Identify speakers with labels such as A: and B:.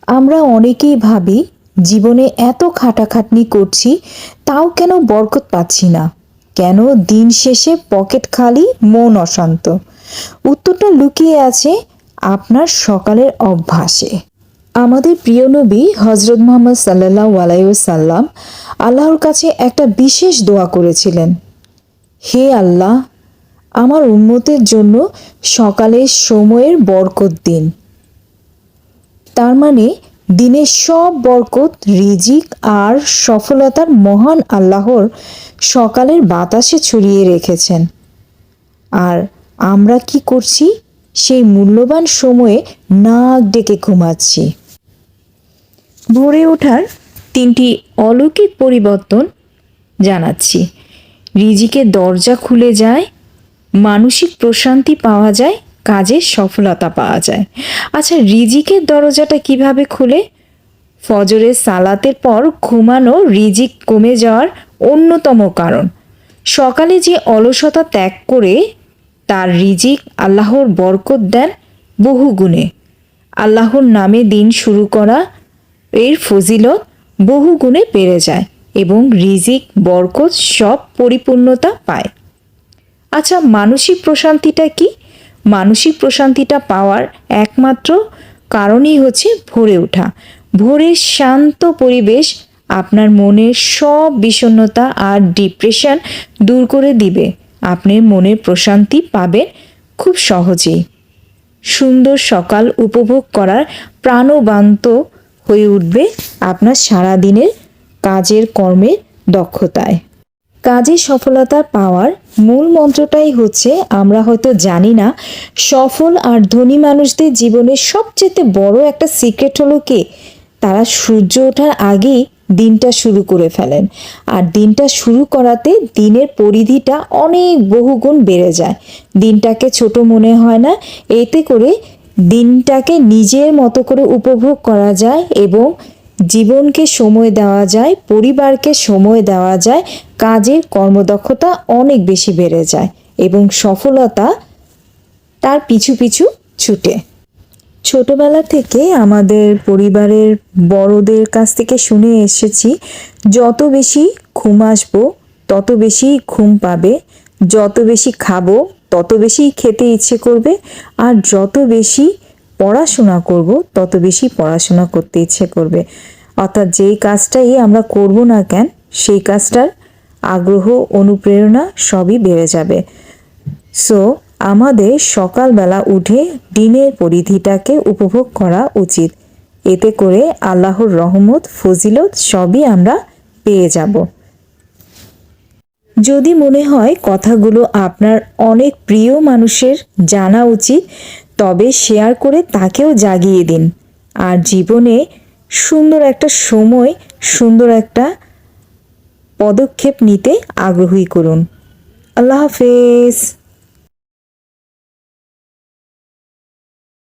A: আমরা অনেকেই ভাবি জীবনে এত খাটাখাটনি করছি তাও কেন বরকত পাচ্ছি না, কেন দিন শেষে পকেট খালি মন অশান্ত। উত্তরটা লুকিয়ে আছে আপনার সকালের অভ্যাসে। আমাদের প্রিয় নবী হজরত মুহাম্মদ সাল্লাল্লাহু আলাইহি ওয়াসাল্লাম আল্লাহর কাছে একটা বিশেষ দোয়া করেছিলেন, হে আল্লাহ, আমার উম্মতের জন্য সকালের সময়ের বরকত দিন। তার মানে দিনের সব বরকত, রিজিক আর সফলতার মহান আল্লাহর সকালের বাতাসে ছড়িয়ে রেখেছেন। আর আমরা কি করছি? সেই মূল্যবান সময়ে নাক ডেকে ঘুমাচ্ছি। ভোরে ওঠার তিনটি অলৌকিক পরিবর্তন জানাচ্ছি। রিজিকের দরজা খুলে যায়, মানসিক প্রশান্তি পাওয়া যায়, কাজের সফলতা পাওয়া যায়। আচ্ছা, রিজিকের দরজাটা কিভাবে খুলে? ফজরের সালাতের পর ঘুমানো রিজিক কমে যাওয়ার অন্যতম কারণ। সকালে যে অলসতা ত্যাগ করে তার রিজিক আল্লাহর বরকত দেন বহু গুণে। আল্লাহর নামে দিন শুরু করা এর ফজিলত বহু গুণে বেড়ে যায় এবং রিজিক, বরকত সব পরিপূর্ণতা পায়। আচ্ছা, মানসিক প্রশান্তিটা কি? মানসিক প্রশান্তিটা পাওয়ার একমাত্র কারণই হচ্ছে ভোরে ওঠা। ভোরের শান্ত পরিবেশ আপনার মনের সব বিষণ্ণতা আর ডিপ্রেশন দূর করে দিবে। আপনি মনের প্রশান্তি পাবেন খুব সহজেই। সুন্দর সকাল উপভোগ করার প্রাণবন্ত হয়ে উঠবে আপনার সারাদিনের কাজের কর্মের দক্ষতায়। কাজে সফলতা পাওয়ার মূল মন্ত্রটাই হচ্ছে, আমরা হয়তো জানি না, সফল আর ধনী মানুষদের জীবনের সবচেয়ে বড় একটা সিক্রেট হলো কি, তারা সূর্য ওঠার আগেই দিনটা শুরু করে ফেলেন। আর দিনটা শুরু করাতে দিনের পরিধিটা অনেক বহুগুণ বেড়ে যায়। দিনটাকে ছোট মনে হয় না। এতে করে দিনটাকে নিজের মতো করে উপভোগ করা যায় এবং জীবনকে সময় দেওয়া যায়, পরিবারকে সময় দেওয়া যায়, কাজের কর্মদক্ষতা অনেক বেশি বেড়ে যায় এবং সফলতা তার পিছু পিছু ছুটে। ছোটবেলা থেকে আমাদের পরিবারের বড়দের কাছ থেকে শুনে এসেছি, যত বেশি ঘুম আসবো তত বেশি ঘুম পাবে, যত বেশি খাবো তত বেশি খেতে ইচ্ছে করবে, আর যত বেশি পড়াশোনা করব তত বেশি পড়াশোনা করতে ইচ্ছে করবে। অর্থাৎ যেই কাজটাই আমরা করব না কেন, সেই কাজটার আগ্রহ, অনুপ্রেরণা সবই বেড়ে যাবে। সো আমাদের সকালবেলা উঠে দিনের পরিধিটাকে উপভোগ করা উচিত। এতে করে আল্লাহর রহমত, ফজিলত সবই আমরা পেয়ে যাব। যদি মনে হয় কথাগুলো আপনার অনেক প্রিয় মানুষের জানা উচিত, তবে শেয়ার করে তাকেও জাগিয়ে দিন। আর জীবনে সুন্দর একটা সময়, সুন্দর একটা পদক্ষেপ নিতে আগ্রহী করুন। আল্লাহ হাফেজ।